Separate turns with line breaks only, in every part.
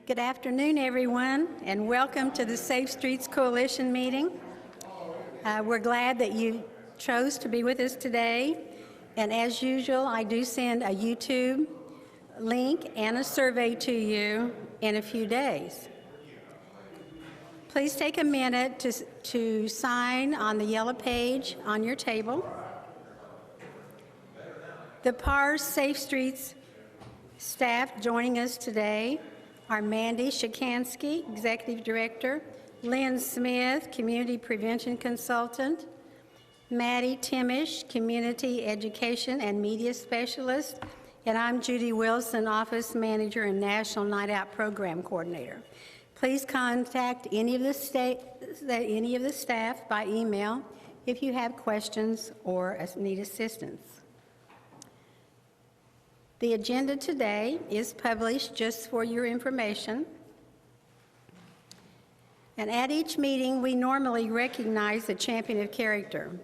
Good afternoon, everyone, and welcome to the Safe Streets Coalition meeting. We're glad that you chose to be with us today, and as usual, I do send a YouTube link and a survey to you in a few days. Please take a minute to sign on the yellow page on your table. The PARS Safe Streets staff joining us today are Mandy Shikansky, Executive Director, Lynn Smith, Community Prevention Consultant, Maddie Timish, Community Education and Media Specialist, and I'm Judy Wilson, Office Manager and National Night Out Program Coordinator. Please contact any of the staff by email if you have questions or need assistance. The agenda today is published just for your information. And at each meeting, we normally recognize the champion of character.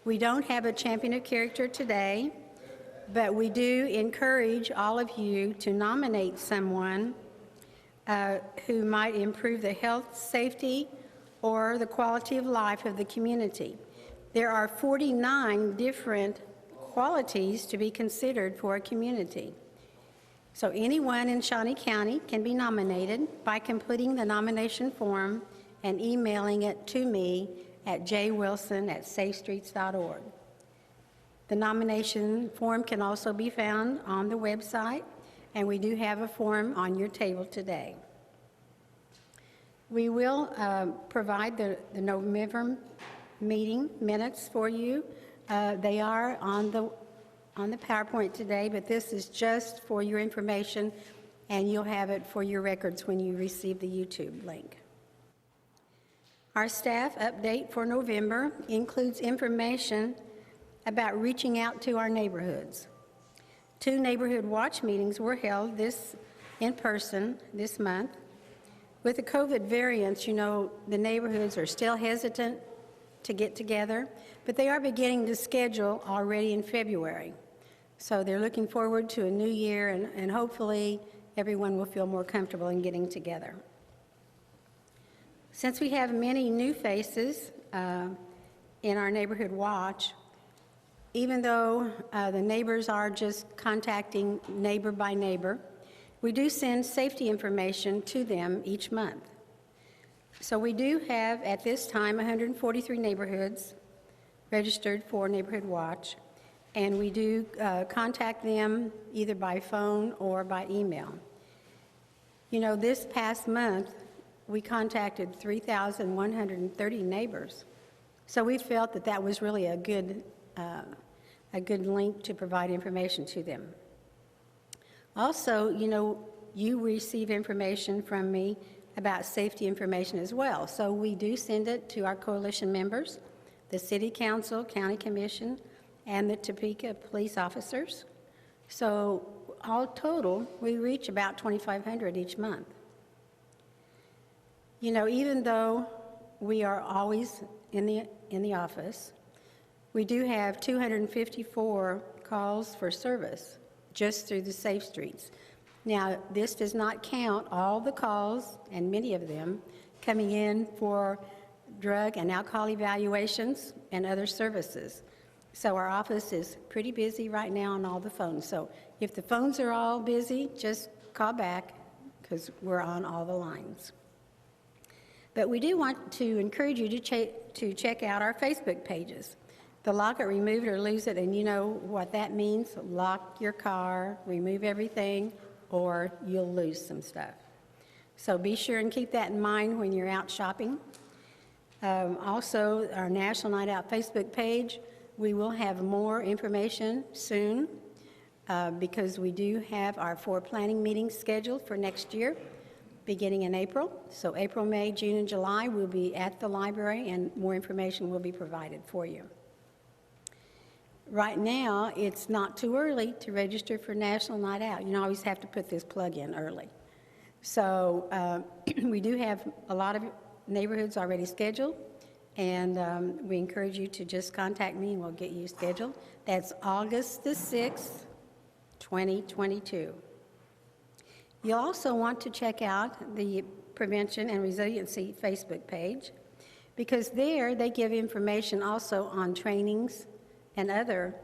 We don't have a champion of character today, but we do encourage all of you to nominate someone who might improve the health, safety, or the quality of life of the community. There are 49 different qualities to be considered for a community. So anyone in Shawnee County can be nominated by completing the nomination form and emailing it to me at jwilson@safestreets.org. The nomination form can also be found on the website, and we do have a form on your table today. We will provide the November meeting minutes for you. They are on the PowerPoint today, but this is just for your information, and you'll have it for your records when you receive the YouTube link. Our staff update for November includes information about reaching out to our neighborhoods. 2 neighborhood watch meetings were held in person this month. With the COVID variants, you know, the neighborhoods are still hesitant to get together, but they are beginning to schedule already in February. So they're looking forward to a new year, and hopefully everyone will feel more comfortable in getting together. Since we have many new faces in our neighborhood watch, even though the neighbors are just contacting neighbor by neighbor, we do send safety information to them each month. So we do have, at this time, 143 neighborhoods registered for Neighborhood Watch, and we do contact them either by phone or by email. You know, this past month, we contacted 3,130 neighbors, so we felt that that was really a good link to provide information to them. Also, you know, you receive information from me about safety information as well. So we do send it to our coalition members, the City Council, County Commission, and the Topeka police officers. So all total, we reach about 2,500 each month. You know, even though we are always in the office, we do have 254 calls for service just through the Safe Streets. Now, this does not count all the calls, and many of them, coming in for drug and alcohol evaluations and other services. So our office is pretty busy right now on all the phones. So if the phones are all busy, just call back because we're on all the lines. But we do want to encourage you to check out our Facebook pages. The Lock It, Remove It, or Lose It, and you know what that means. Lock your car, remove everything, or you'll lose some stuff. So be sure and keep that in mind when you're out shopping. Also, our National Night Out Facebook page, we will have more information soon because we do have our 4 planning meetings scheduled for next year, beginning in April. So April, May, June, and July, we'll be at the library, and more information will be provided for you. Right now, it's not too early to register for National Night Out. You always have to put this plug in early. So we do have a lot of neighborhoods already scheduled, and we encourage you to just contact me and we'll get you scheduled. That's August the 6th, 2022. You'll also want to check out the Prevention and Resiliency Facebook page, because there they give information also on trainings and other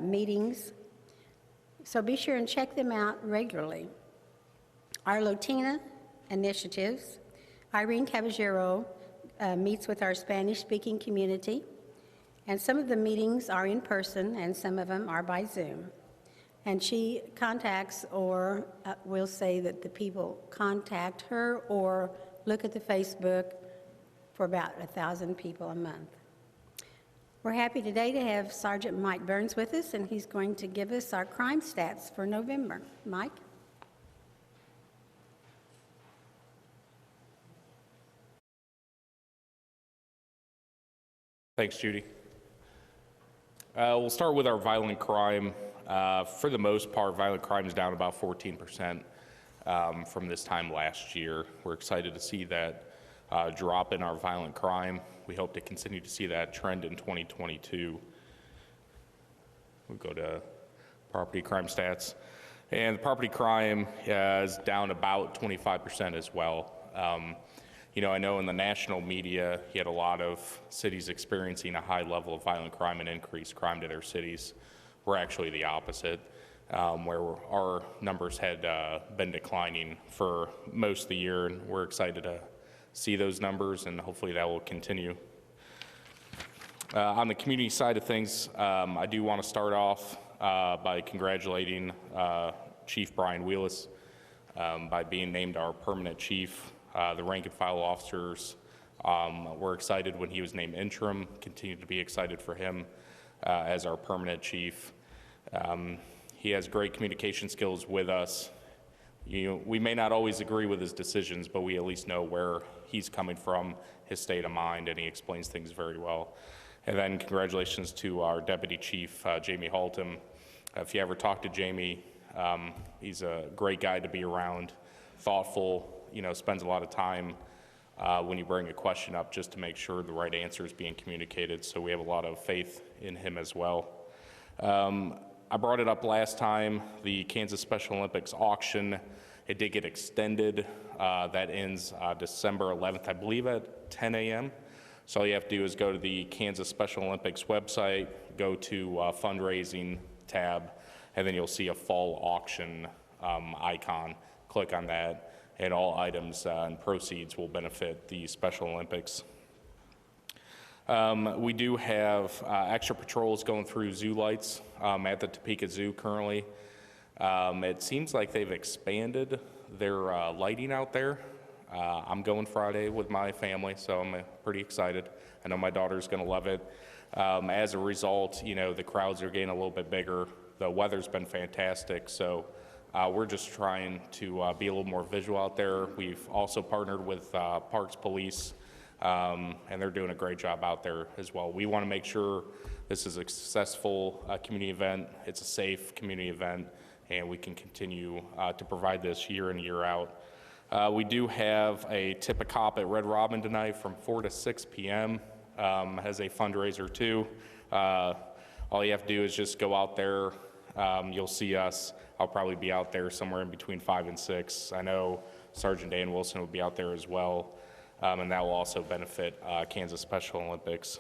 meetings. So be sure and check them out regularly. Our Latina initiatives, Irene Caballero meets with our Spanish-speaking community, and some of the meetings are in person and some of them are by Zoom. And she contacts, or we'll say that the people contact her or look at the Facebook for about 1,000 people a month. We're happy today to have Sergeant Mike Burns with us, and he's going to give us our crime stats for November. Mike?
Thanks, Judy. We'll start with our violent crime. For the most part, violent crime is down about 14% from this time last year. We're excited to see that drop in our violent crime. We hope to continue to see that trend in 2022. We'll go to property crime stats. And the property crime is down about 25% as well. I know in the national media, you had a lot of cities experiencing a high level of violent crime and increased crime to their cities. We're actually the opposite, where our numbers had been declining for most of the year, and we're excited to see those numbers, and hopefully that will continue. On the community side of things, I do want to start off by congratulating Chief Brian Wheelis by being named our permanent chief. The rank and file officers were excited when he was named interim, continue to be excited for him as our permanent chief. He has great communication skills with us. We may not always agree with his decisions, but we at least know where he's coming from, his state of mind, and he explains things very well. And then congratulations to our deputy chief, Jamie Haltom. If you ever talk to Jamie, he's a great guy to be around, thoughtful, spends a lot of time when you bring a question up just to make sure the right answer is being communicated. So we have a lot of faith in him as well. I brought it up last time, the Kansas Special Olympics auction. It did get extended. That ends December 11th, I believe at 10 a.m. So all you have to do is go to the Kansas Special Olympics website, go to fundraising tab, and then you'll see a fall auction icon. Click on that, and all items and proceeds will benefit the Special Olympics. We do have extra patrols going through zoo lights at the Topeka Zoo currently. It seems like they've expanded their lighting out there. I'm going Friday with my family, so I'm pretty excited. I know my daughter's going to love it. As a result, the crowds are getting a little bit bigger. The weather's been fantastic, so we're just trying to be a little more visual out there. We've also partnered with Parks Police, and they're doing a great job out there as well. We want to make sure this is a successful community event. It's a safe community event, and we can continue to provide this year in, year out. We do have a Tip a Cop at Red Robin tonight from 4 to 6 p.m. As a fundraiser too. All you have to do is just go out there. You'll see us. I'll probably be out there somewhere in between 5 and 6. I know Sergeant Dan Wilson will be out there as well, and that will also benefit Kansas Special Olympics.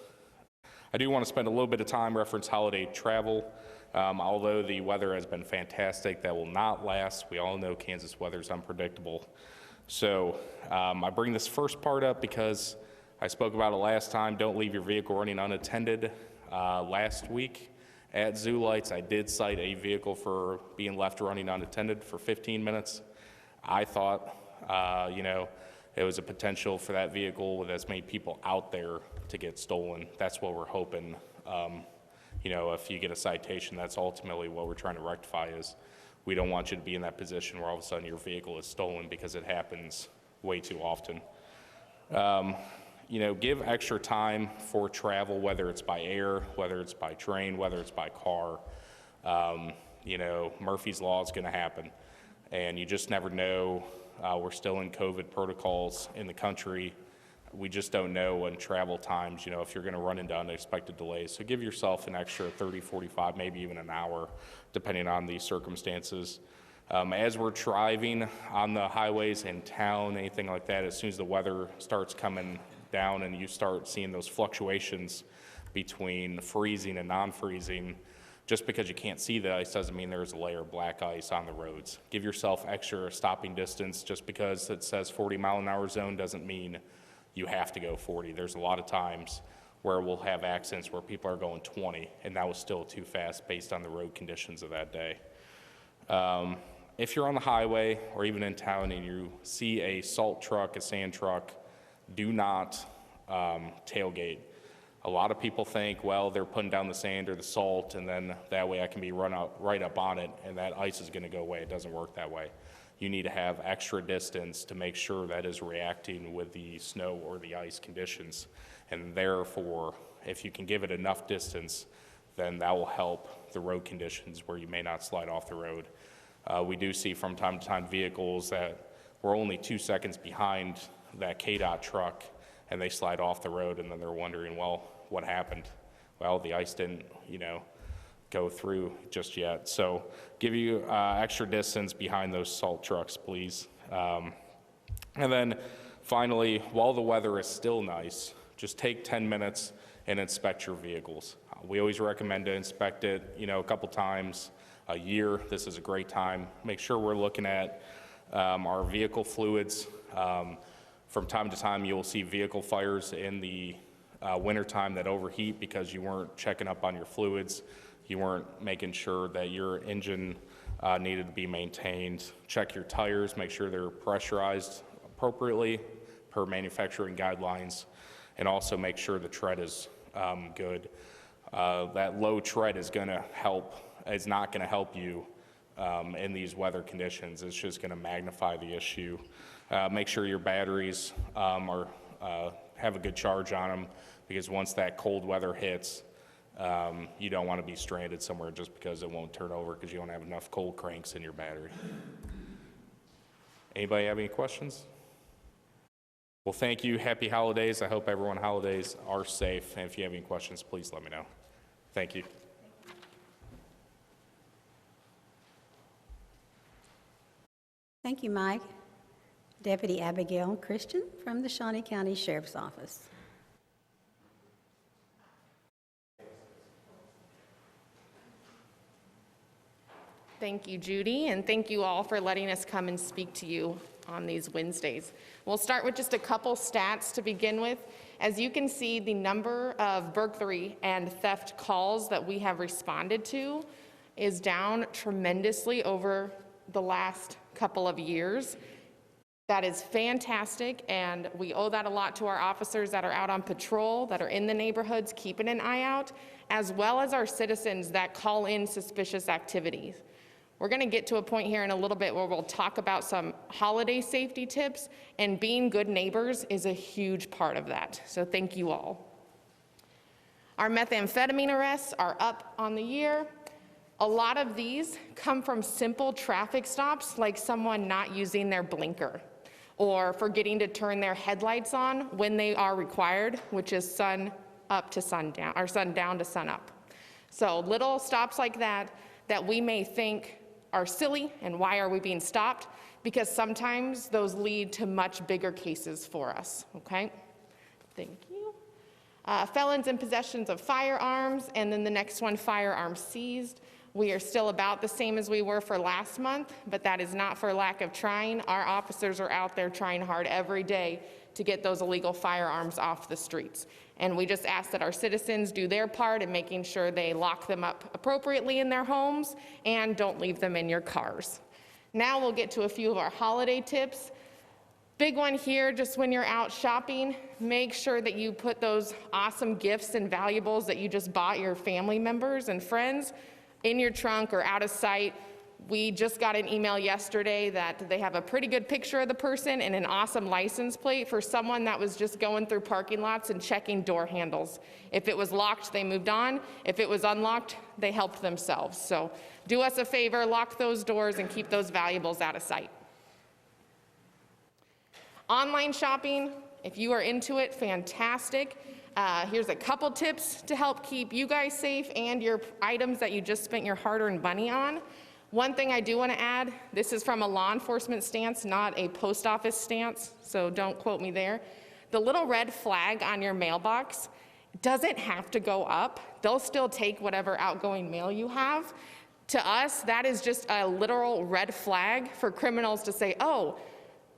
I do want to spend a little bit of time reference holiday travel. Although the weather has been fantastic, that will not last. We all know Kansas weather is unpredictable. So I bring this first part up because I spoke about it last time. Don't leave your vehicle running unattended. Last week at Zoo Lights, I did cite a vehicle for being left running unattended for 15 minutes. I thought, it was a potential for that vehicle with as many people out there to get stolen. That's what we're hoping. If you get a citation, that's ultimately what we're trying to rectify is we don't want you to be in that position where all of a sudden your vehicle is stolen, because it happens way too often. Give extra time for travel, whether it's by air, whether it's by train, whether it's by car. Murphy's Law is going to happen, and you just never know. We're still in COVID protocols in the country. We just don't know when travel times, if you're going to run into unexpected delays. So give yourself an extra 30, 45, maybe even an hour, depending on the circumstances. As we're driving on the highways in town, anything like that, as soon as the weather starts coming down and you start seeing those fluctuations between freezing and non-freezing, just because you can't see the ice doesn't mean there's a layer of black ice on the roads. Give yourself extra stopping distance. Just because it says 40-mile-an-hour zone doesn't mean you have to go 40. There's a lot of times where we'll have accidents where people are going 20, and that was still too fast based on the road conditions of that day. If you're on the highway or even in town and you see a salt truck, a sand truck, do not tailgate. A lot of people think, well, they're putting down the sand or the salt, and then that way I can be right up on it, and that ice is going to go away. It doesn't work that way. You need to have extra distance to make sure that is reacting with the snow or the ice conditions. And therefore, if you can give it enough distance, then that will help the road conditions where you may not slide off the road. We do see from time to time vehicles that we're only 2 seconds behind that KDOT truck, and they slide off the road, and then they're wondering, well, what happened? Well, the ice didn't, go through just yet. So give you extra distance behind those salt trucks, please. And then finally, while the weather is still nice, just take 10 minutes and inspect your vehicles. We always recommend to inspect it, a couple times a year. This is a great time. Make sure we're looking at our vehicle fluids. From time to time, you'll see vehicle fires in the wintertime that overheat because you weren't checking up on your fluids. You weren't making sure that your engine needed to be maintained. Check your tires, make sure they're pressurized appropriately per manufacturing guidelines, and also make sure the tread is good. That low tread is not gonna help you in these weather conditions. It's just gonna magnify the issue. Make sure your batteries have a good charge on them, because once that cold weather hits, you don't want to be stranded somewhere just because it won't turn over because you don't have enough cold cranks in your battery. Anybody have any questions? Well, thank you. Happy holidays. I hope everyone's holidays are safe. And if you have any questions, please let me know. Thank you.
Thank you, Mike. Deputy Abigail Christian from the Shawnee County Sheriff's Office.
Thank you, Judy, and thank you all for letting us come and speak to you on these Wednesdays. We'll start with just a couple stats to begin with. As you can see, the number of burglary and theft calls that we have responded to is down tremendously over the last couple of years. That is fantastic, and we owe that a lot to our officers that are out on patrol, that are in the neighborhoods keeping an eye out, as well as our citizens that call in suspicious activities. We're going to get to a point here in a little bit where we'll talk about some holiday safety tips, and being good neighbors is a huge part of that. So thank you all. Our methamphetamine arrests are up on the year. A lot of these come from simple traffic stops, like someone not using their blinker or forgetting to turn their headlights on when they are required, which is sun up to sundown, or sundown to sunup. So little stops like that we may think are silly, and why are we being stopped? Because sometimes those lead to much bigger cases for us, okay? Thank you. Felons in possessions of firearms, and then the next one, firearms seized. We are still about the same as we were for last month, but that is not for lack of trying. Our officers are out there trying hard every day to get those illegal firearms off the streets. And we just ask that our citizens do their part in making sure they lock them up appropriately in their homes and don't leave them in your cars. Now we'll get to a few of our holiday tips. Big one here, just when you're out shopping, make sure that you put those awesome gifts and valuables that you just bought your family members and friends in your trunk or out of sight. We just got an email yesterday that they have a pretty good picture of the person and an awesome license plate for someone that was just going through parking lots and checking door handles. If it was locked, they moved on. If it was unlocked, they helped themselves. So do us a favor, lock those doors and keep those valuables out of sight. Online shopping, if you are into it, fantastic. Here's a couple tips to help keep you guys safe and your items that you just spent your hard-earned money on. One thing I do want to add, this is from a law enforcement stance, not a post office stance, so don't quote me there. The little red flag on your mailbox doesn't have to go up. They'll still take whatever outgoing mail you have. To us, that is just a literal red flag for criminals to say, oh,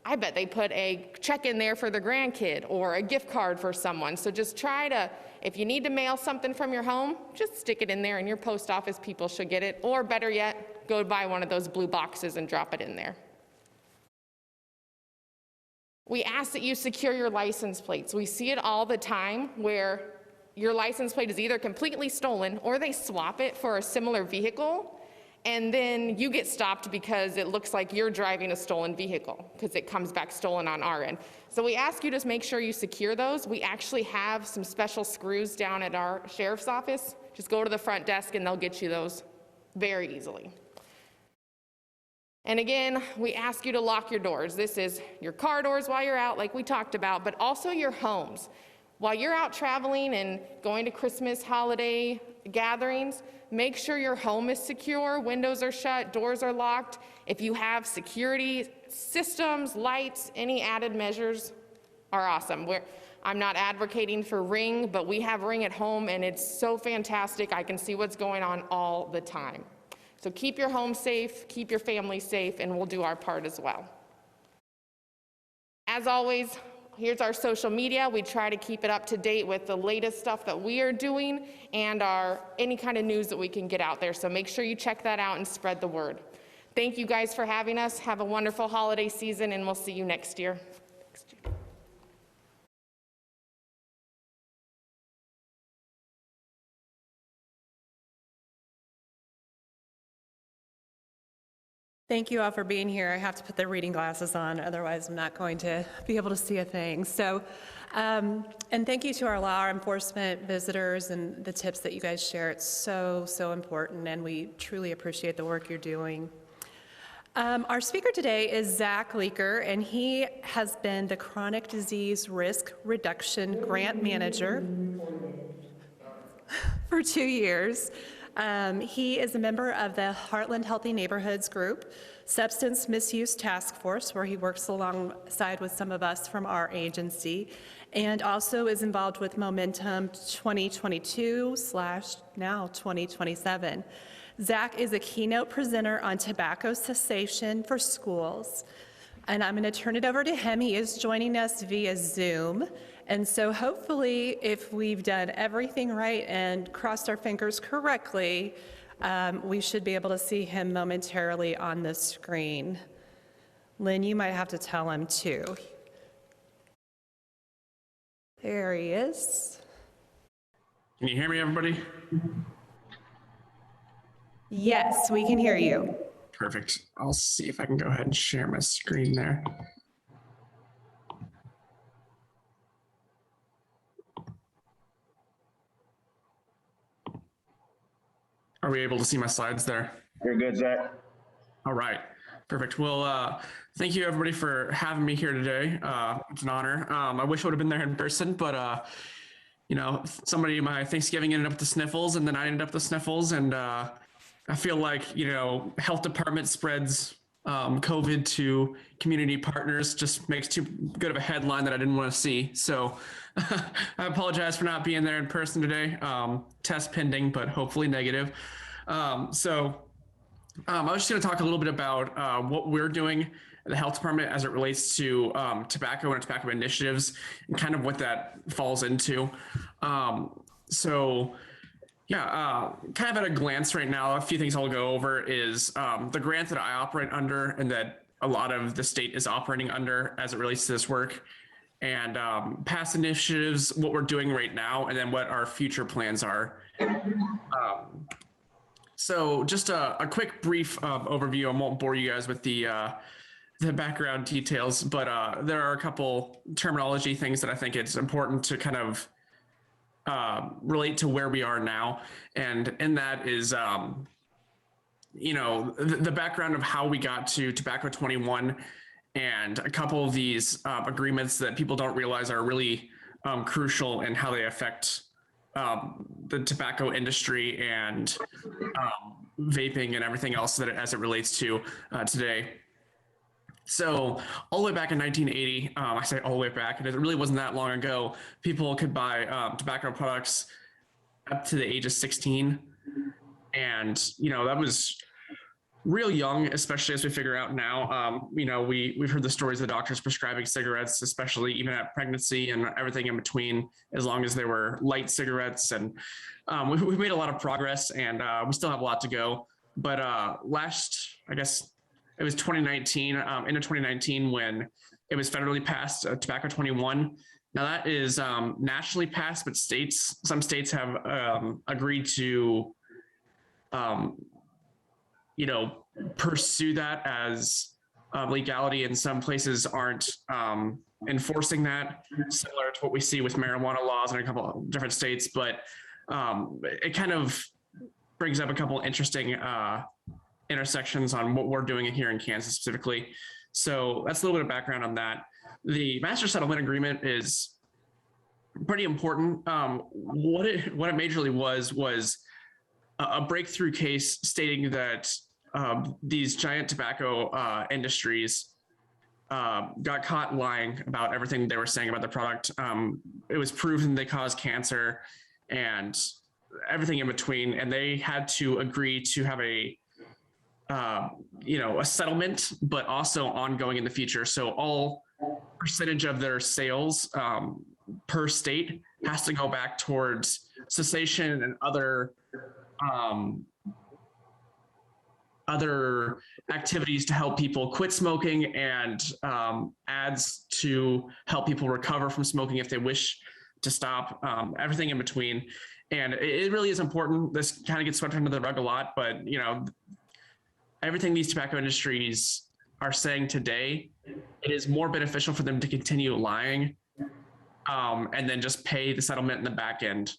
I bet they put a check in there for their grandkid or a gift card for someone. So just try to, if you need to mail something from your home, just stick it in there and your post office people should get it. Or better yet, go buy one of those blue boxes and drop it in there. We ask that you secure your license plates. We see it all the time where your license plate is either completely stolen or they swap it for a similar vehicle, and then you get stopped because it looks like you're driving a stolen vehicle because it comes back stolen on our end. So we ask you to make sure you secure those. We actually have some special screws down at our sheriff's office. Just go to the front desk and they'll get you those very easily. And again, we ask you to lock your doors. This is your car doors while you're out, like we talked about, but also your homes. While you're out traveling and going to Christmas holiday gatherings, make sure your home is secure, windows are shut, doors are locked. If you have security systems, lights, any added measures are awesome. I'm not advocating for Ring, but we have Ring at home and it's so fantastic. I can see what's going on all the time. So keep your home safe, keep your family safe, and we'll do our part as well. As always, here's our social media. We try to keep it up to date with the latest stuff that we are doing and any kind of news that we can get out there. So make sure you check that out and spread the word. Thank you guys for having us. Have a wonderful holiday season, and we'll see you next year.
Thank you all for being here. I have to put the reading glasses on, otherwise I'm not going to be able to see a thing. So, and thank you to our law enforcement visitors and the tips that you guys share. It's so, so important, and we truly appreciate the work you're doing. Our speaker today is Zach Leaker, and he has been the Chronic Disease Risk Reduction Grant Manager for 2 years. He is a member of the Heartland Healthy Neighborhoods Group, Substance Misuse Task Force, where he works alongside with some of us from our agency, and also is involved with Momentum 2022/now 2027. Zach is a keynote presenter on tobacco cessation for schools, and I'm going to turn it over to him. He is joining us via Zoom. And so hopefully, if we've done everything right and crossed our fingers correctly, we should be able to see him momentarily on the screen. Lynn, you might have to tell him too. There he is.
Can you hear me, everybody?
Yes, we can hear you.
Perfect. I'll see if I can go ahead and share my screen there. Are we able to see my slides there?
You're good, Zach.
All right, perfect. Well, thank you everybody for having me here today. It's an honor. I wish I would have been there in person, but you know, my Thanksgiving ended up with the sniffles, and then I ended up with the sniffles, and I feel like, you know, health department spreads COVID to community partners just makes too good of a headline that I didn't want to see. So I apologize for not being there in person today. Test pending, but hopefully negative. I was just going to talk a little bit about what we're doing at the health department as it relates to tobacco and tobacco initiatives and kind of what that falls into. Kind of at a glance right now, a few things I'll go over is the grant that I operate under and that a lot of the state is operating under as it relates to this work, and past initiatives, what we're doing right now, and then what our future plans are. So just a quick brief overview. I won't bore you guys with the background details, but there are a couple terminology things that I think it's important to kind of relate to where we are now. And that is, you know, the background of how we got to Tobacco 21 and a couple of these agreements that people don't realize are really crucial in how they affect the tobacco industry and vaping and everything else that as it relates to today. So all the way back in 1980, I say all the way back, and it really wasn't that long ago, people could buy tobacco products up to the age of 16. And, that was real young, especially as we figure out now. We've heard the stories of the doctors prescribing cigarettes, especially even at pregnancy and everything in between, as long as they were light cigarettes. And we've made a lot of progress, and we still have a lot to go. But I guess it was 2019, into 2019, when it was federally passed, Tobacco 21. Now that is nationally passed, but some states have agreed to, pursue that as legality, and some places aren't enforcing that, similar to what we see with marijuana laws in a couple of different states. But it kind of brings up a couple interesting intersections on what we're doing here in Kansas specifically. So that's a little bit of background on that. The master settlement agreement is pretty important. What it majorly was a breakthrough case stating that these giant tobacco industries got caught lying about everything they were saying about the product. It was proven they caused cancer and everything in between, and they had to agree to have a settlement, but also ongoing in the future. So all percentage of their sales per state has to go back towards cessation and other activities to help people quit smoking, and ads to help people recover from smoking if they wish to stop, everything in between. And it really is important. This kind of gets swept under the rug a lot, but everything these tobacco industries are saying today, it is more beneficial for them to continue lying, and then just pay the settlement in the back end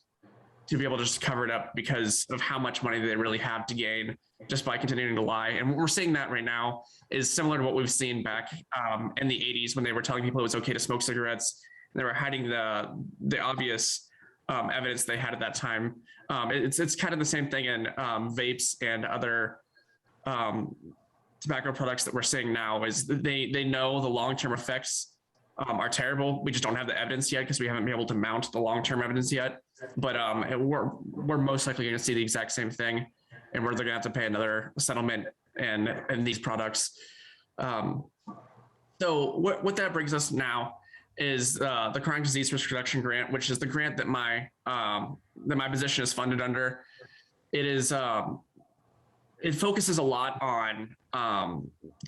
to be able to just cover it up because of how much money they really have to gain just by continuing to lie. And what we're seeing that right now is similar to what we've seen back in the 80s, when they were telling people it was okay to smoke cigarettes. And they were hiding the obvious evidence they had at that time. It's kind of the same thing in vapes and other tobacco products that we're seeing now. Is they know the long-term effects are terrible. We just don't have the evidence yet because we haven't been able to mount the long-term evidence yet. But we're most likely going to see the exact same thing, and we're going to have to pay another settlement in these products. So what that brings us now is the Chronic Disease Risk Reduction Grant, which is the grant that my position is funded under. It is it focuses a lot on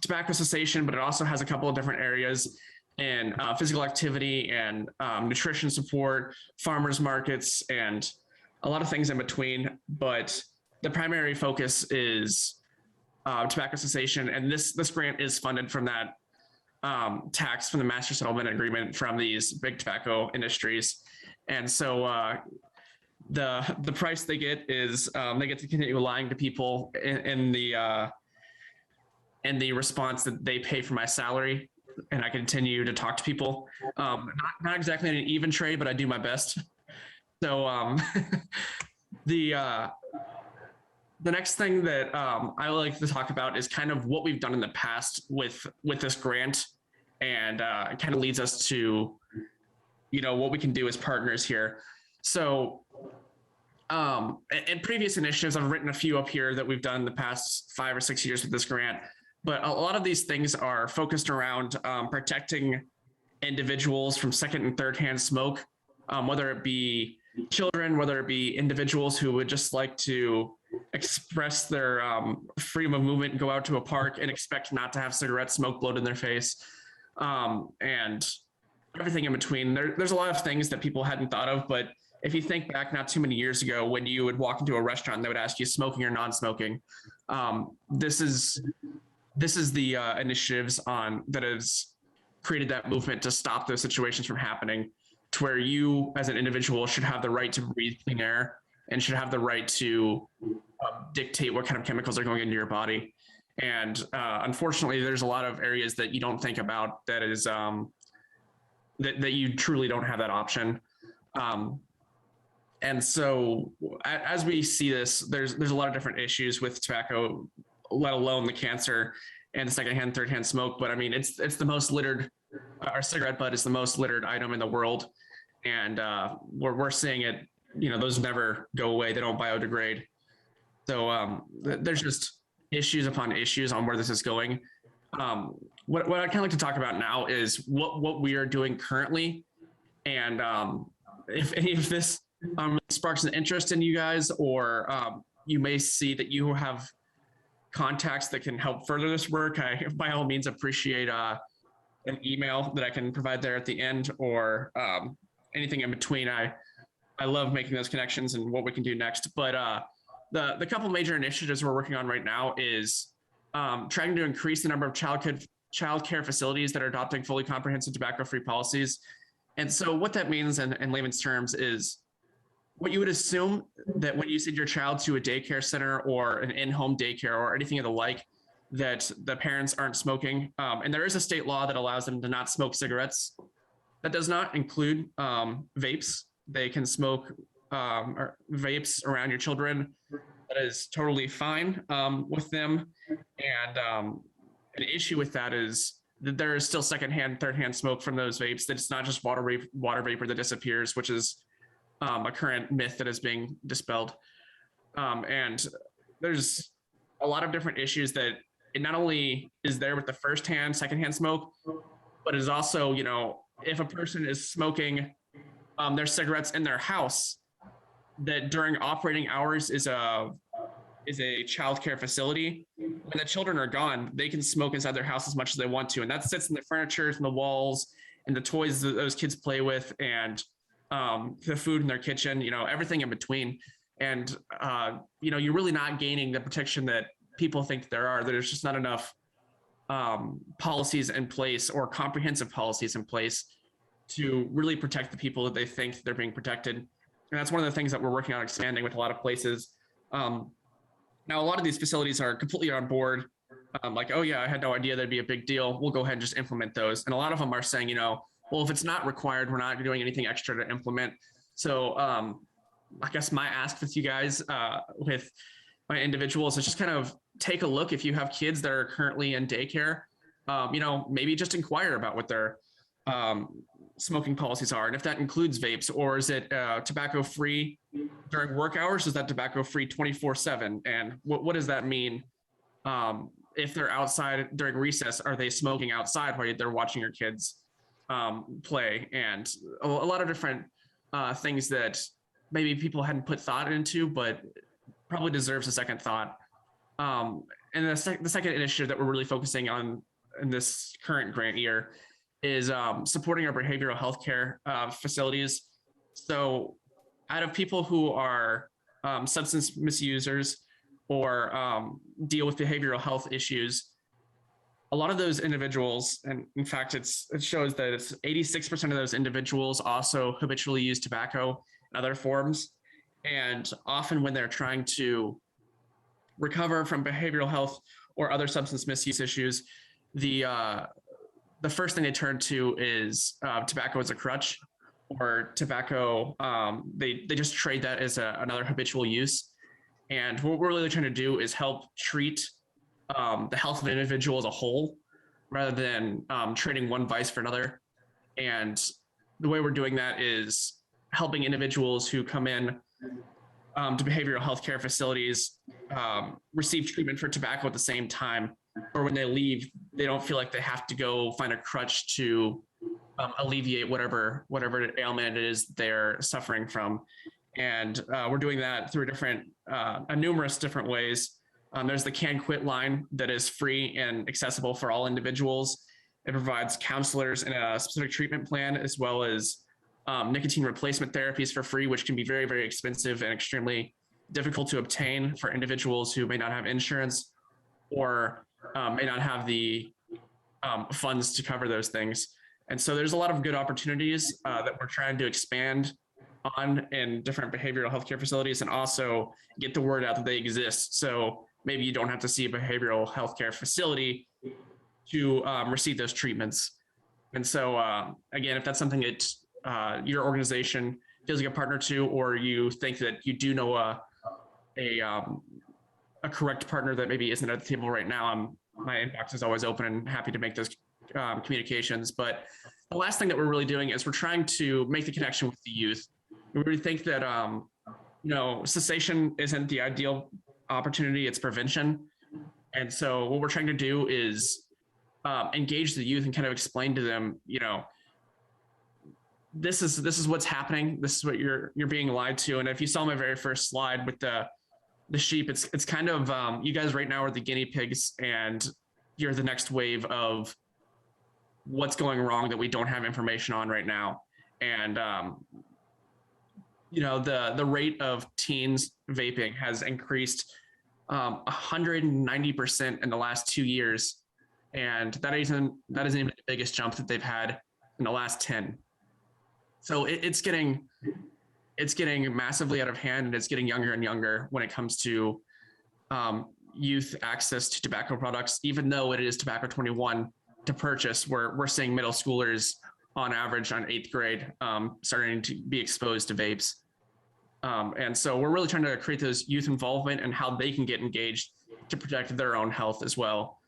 tobacco cessation, but it also has a couple of different areas in physical activity and nutrition support, farmers markets, and a lot of things in between. But the primary focus is tobacco cessation, and this grant is funded from that tax from the master settlement agreement from these big tobacco industries. And so the price they get is they get to continue lying to people in the response that they pay for my salary, and I continue to talk to people. Not exactly an even trade, but I do my best. So the next thing that I would like to talk about is kind of what we've done in the past with this grant, and it kind of leads us to what we can do as partners here. So in previous initiatives, I've written a few up here that we've done in the past 5 or 6 years with this grant. But a lot of these things are focused around protecting individuals from second and third hand smoke, whether it be children, whether it be individuals who would just like to express their freedom of movement and go out to a park and expect not to have cigarette smoke blowed in their face, and everything in between. There's a lot of things that people hadn't thought of, but if you think back not too many years ago, when you would walk into a restaurant, they would ask you smoking or non-smoking. This is the initiatives that has created that movement to stop those situations from happening, to where you as an individual should have the right to breathe clean air and should have the right to dictate what kind of chemicals are going into your body. And unfortunately, there's a lot of areas that you don't think about that is that you truly don't have that option. And so as we see this, there's a lot of different issues with tobacco, let alone the cancer and the secondhand, thirdhand smoke. But I mean, it's the most littered, our cigarette butt is the most littered item in the world. And we're seeing it, those never go away. They don't biodegrade. So there's just issues upon issues on where this is going. What I'd kind of like to talk about now is what we are doing currently. And if any of this sparks an interest in you guys, or you may see that you have contacts that can help further this work, I by all means appreciate an email that I can provide there at the end, or anything in between. I love making those connections and what we can do next. But the couple major initiatives we're working on right now is trying to increase the number of child care facilities that are adopting fully comprehensive tobacco-free policies. And so what that means in layman's terms is what you would assume that when you send your child to a daycare center or an in-home daycare or anything of the like, that the parents aren't smoking. And there is a state law that allows them to not smoke cigarettes. That does not include vapes. They can smoke or vapes around your children. That is totally fine with them. And an issue with that is that there is still secondhand, thirdhand smoke from those vapes. That it's not just water vapor that disappears, which is a current myth that is being dispelled. And there's a lot of different issues that it not only is there with the firsthand, secondhand smoke, but is also, if a person is smoking their cigarettes in their house, that during operating hours is a child care facility. When the children are gone, they can smoke inside their house as much as they want to. And that sits in the furniture and the walls and the toys that those kids play with, and the food in their kitchen, everything in between. And, you're really not gaining the protection that people think there are. There's just not enough policies in place, or comprehensive policies in place, to really protect the people that they think they're being protected. And that's one of the things that we're working on expanding with a lot of places. Now, a lot of these facilities are completely on board. Like, oh yeah, I had no idea that'd be a big deal. We'll go ahead and just implement those. And a lot of them are saying, well, if it's not required, we're not doing anything extra to implement. So I guess my ask with you guys, with my individuals, is just kind of take a look. If you have kids that are currently in daycare, maybe just inquire about what their smoking policies are. And if that includes vapes, or is it tobacco free during work hours? Is that tobacco free 24/7? And what does that mean? If they're outside during recess, are they smoking outside while they're watching your kids play? And a lot of different things that maybe people hadn't put thought into, but probably deserves a second thought. And the second initiative that we're really focusing on in this current grant year is supporting our behavioral health care facilities. So out of people who are substance misusers or deal with behavioral health issues, a lot of those individuals, and in fact, it shows that it's 86% of those individuals also habitually use tobacco and other forms. And often when they're trying to recover from behavioral health or other substance misuse issues, the first thing they turn to is tobacco as a crutch, or tobacco. They just trade that as another habitual use. And what we're really trying to do is help treat the health of an individual as a whole, rather than trading one vice for another. And the way we're doing that is helping individuals who come in to behavioral health care facilities receive treatment for tobacco at the same time, or when they leave, they don't feel like they have to go find a crutch to alleviate whatever ailment it is they're suffering from. And we're doing that through numerous different ways. There's the Can Quit line that is free and accessible for all individuals. It provides counselors in a specific treatment plan, as well as nicotine replacement therapies for free, which can be very, very expensive and extremely difficult to obtain for individuals who may not have insurance or may not have the funds to cover those things. And so there's a lot of good opportunities that we're trying to expand on in different behavioral healthcare facilities, and also get the word out that they exist. So maybe you don't have to see a behavioral healthcare facility to receive those treatments. And so again, if that's something that your organization feels like a partner to, or you think that you do know a correct partner that maybe isn't at the table right now, my inbox is always open and happy to make those communications. But the last thing that we're really doing is we're trying to make the connection with the youth. We really think that cessation isn't the ideal opportunity; it's prevention. And so what we're trying to do is engage the youth and kind of explain to them, this is what's happening. This is what you're being lied to. And if you saw my very first slide with the sheep, it's kind of you guys right now are the guinea pigs, and you're the next wave of what's going wrong that we don't have information on right now. And the rate of teens vaping has increased 190% in the last 2 years, and that isn't even the biggest jump that they've had in the last 10. So it's getting massively out of hand, and it's getting younger and younger when it comes to youth access to tobacco products. Even though it is tobacco 21 to purchase, we're seeing middle schoolers on average on 8th grade starting to be exposed to vapes. And so we're really trying to create those youth involvement and how they can get engaged to protect their own health as well.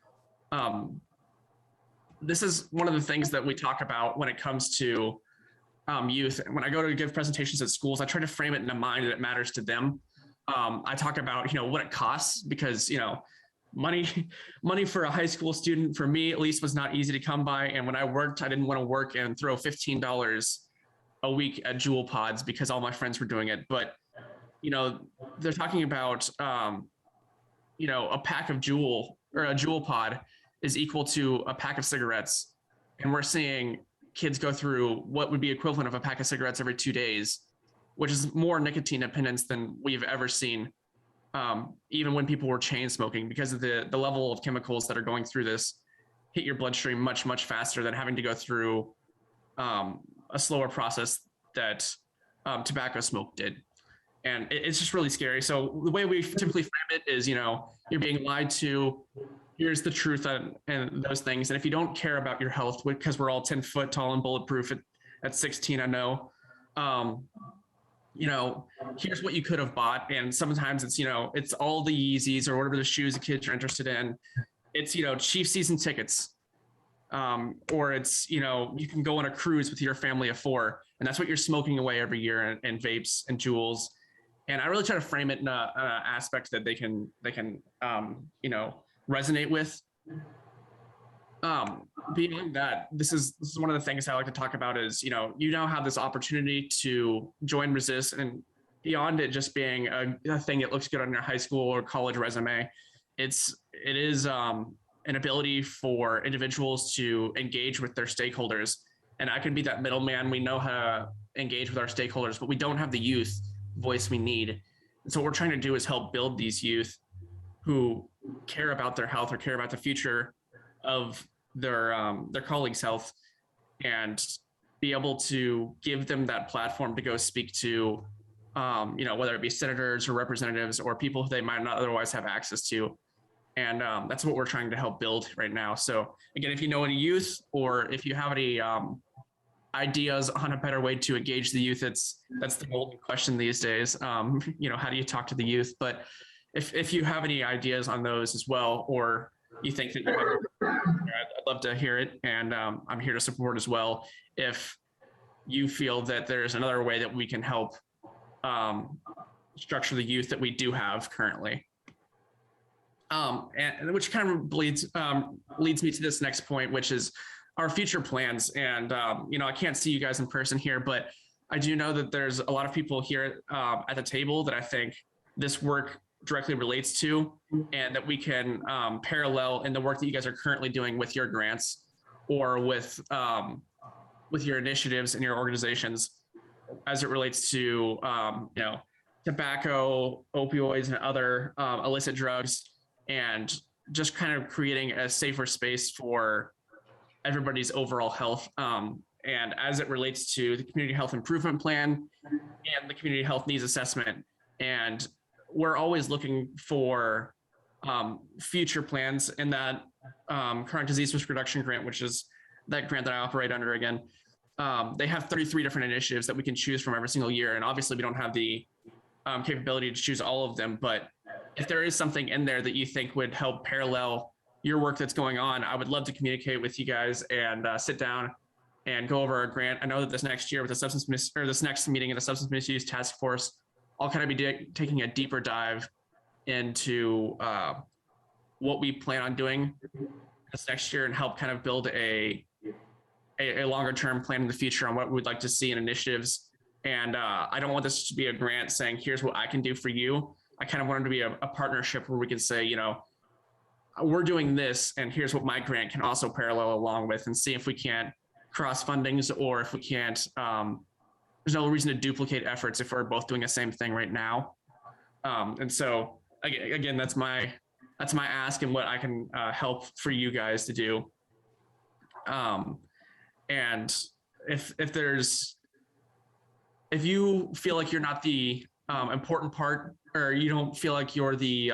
This is one of the things that we talk about when it comes to youth. When I go to give presentations at schools, I try to frame it in a mind that matters to them. I talk about, what it costs, because, money for a high school student, for me at least, was not easy to come by. And when I worked, I didn't want to work and throw $15 a week at Juul pods because all my friends were doing it. But, they're talking about, a pack of Juul, or a Juul pod, is equal to a pack of cigarettes. And we're seeing kids go through what would be equivalent of a pack of cigarettes every 2 days, which is more nicotine dependence than we've ever seen, even when people were chain smoking, because of the level of chemicals that are going through this hit your bloodstream much, much faster than having to go through a slower process that tobacco smoke did. And it's just really scary. So the way we typically frame it is, you're being lied to. Here's the truth and those things. And if you don't care about your health, because we're all 10 foot tall and bulletproof at 16, I know, here's what you could have bought. And sometimes it's, it's all the Yeezys or whatever the shoes the kids are interested in. It's, Chief season tickets. Or it's, you can go on a cruise with your family of 4, and that's what you're smoking away every year in vapes and Juuls. And I really try to frame it in an aspect that they can resonate with. Beyond that, this is one of the things I like to talk about is, you now have this opportunity to join Resist, and beyond it just being a thing that looks good on your high school or college resume, it is an ability for individuals to engage with their stakeholders. And I can be that middleman. We know how to engage with our stakeholders, but we don't have the youth voice we need. And so what we're trying to do is help build these youth who care about their health or care about the future of their colleagues' health, and be able to give them that platform to go speak to, whether it be senators or representatives or people who they might not otherwise have access to. And that's what we're trying to help build right now. So again, if you know any youth, or if you have any ideas on a better way to engage the youth, that's the golden question these days. How do you talk to the youth? But if you have any ideas on those as well, or you think that I'd love to hear it, and I'm here to support as well. If you feel that there's another way that we can help structure the youth that we do have currently. And which kind of leads me to this next point, which is our future plans. And, I can't see you guys in person here, but I do know that there's a lot of people here at the table that I think this work directly relates to, and that we can parallel in the work that you guys are currently doing with your grants, or with your initiatives and your organizations as it relates to, tobacco, opioids, and other illicit drugs, and just kind of creating a safer space for everybody's overall health. And as it relates to the Community Health Improvement Plan and the Community Health Needs Assessment. And we're always looking for future plans in that Chronic Disease Risk Reduction Grant, which is that grant that I operate under again. they have 33 different initiatives that we can choose from every single year. And obviously we don't have the capability to choose all of them, but if there is something in there that you think would help parallel your work that's going on, I would love to communicate with you guys and sit down and go over our grant. I know that this next year with the this next meeting of the Substance Misuse Task Force, I'll kind of be taking a deeper dive into what we plan on doing this next year and help kind of build a longer term plan in the future on what we'd like to see in initiatives. And I don't want this to be a grant saying, here's what I can do for you. I kind of want it to be a partnership where we can say, you know, we're doing this and here's what my grant can also parallel along with, and see if we can't cross fundings, or if we can't, there's no reason to duplicate efforts if we're both doing the same thing right now. And so again, that's my ask and what I can help for you guys to do. And if you feel like you're not the important part, or you don't feel like you're the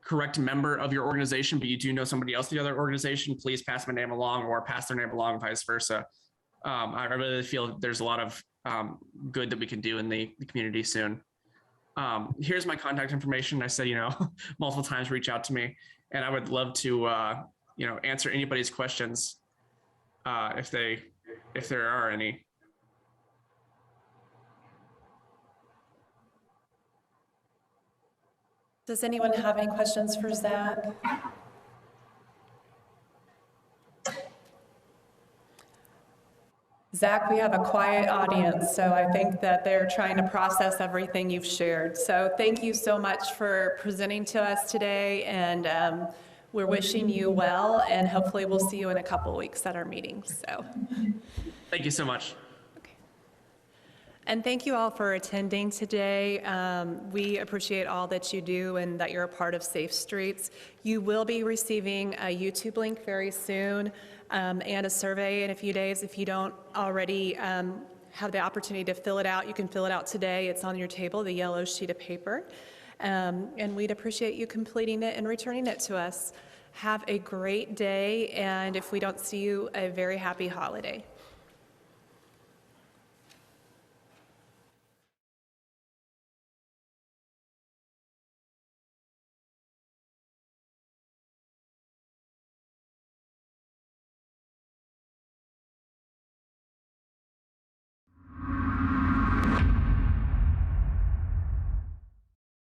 correct member of your organization, but you do know somebody else in the other organization, please pass my name along, or pass their name along, vice versa. I really feel there's a lot of good that we can do in the community soon. Here's my contact information. I said, you know, multiple times, reach out to me, and I would love to, you know, answer anybody's questions if there are any.
Does anyone have any questions for Zach? Zach, we have a quiet audience, so I think that they're trying to process everything you've shared. So thank you so much for presenting to us today, and we're wishing you well, and hopefully we'll see you in a couple weeks at our meeting. So
Thank you so much.
And thank you all for attending today. We appreciate all that you do and that you're a part of Safe Streets. You will be receiving a YouTube link very soon and a survey in a few days. If you don't already have the opportunity to fill it out, you can fill it out today. It's on your table, the yellow sheet of paper. And we'd appreciate you completing it and returning it to us. Have a great day, and if we don't see you, a very happy holiday.